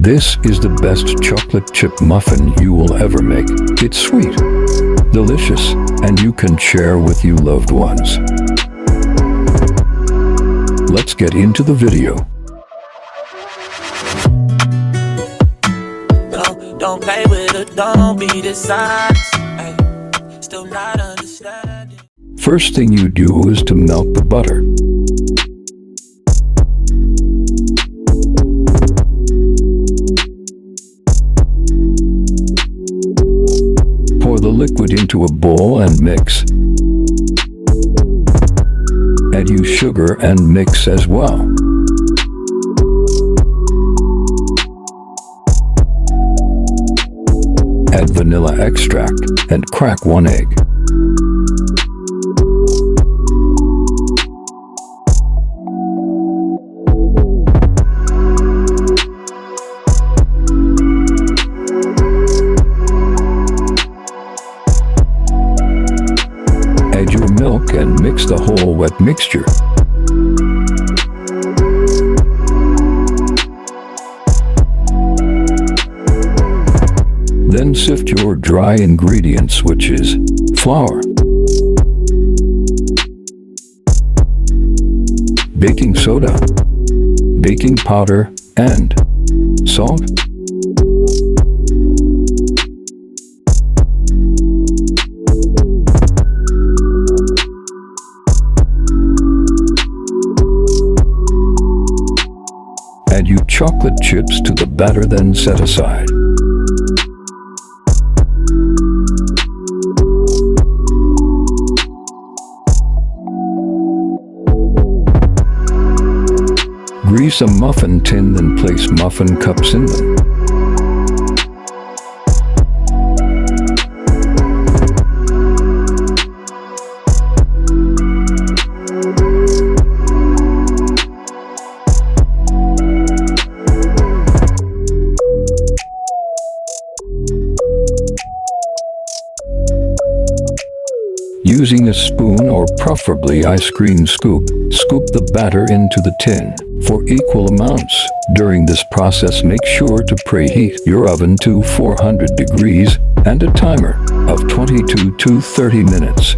This is the best chocolate chip muffin you will ever make. It's sweet, delicious, and you can share with your loved ones. Let's get into the video. Don't play with it, don't be dishonest. Still not understanding. First thing you do is to melt the butter. Pour the liquid into a bowl and mix. Add your sugar and mix as well. Add vanilla extract and crack 1 egg. Add your milk and mix the whole wet mixture. Then sift your dry ingredients, which is flour, baking soda, baking powder, and salt. Add your chocolate chips to the batter, then set aside. Grease a muffin tin, then place muffin cups in them. Using a spoon or preferably ice cream scoop, scoop the batter into the tin for equal amounts. During this process, make sure to preheat your oven to 400 degrees and a timer of 22 to 30 minutes.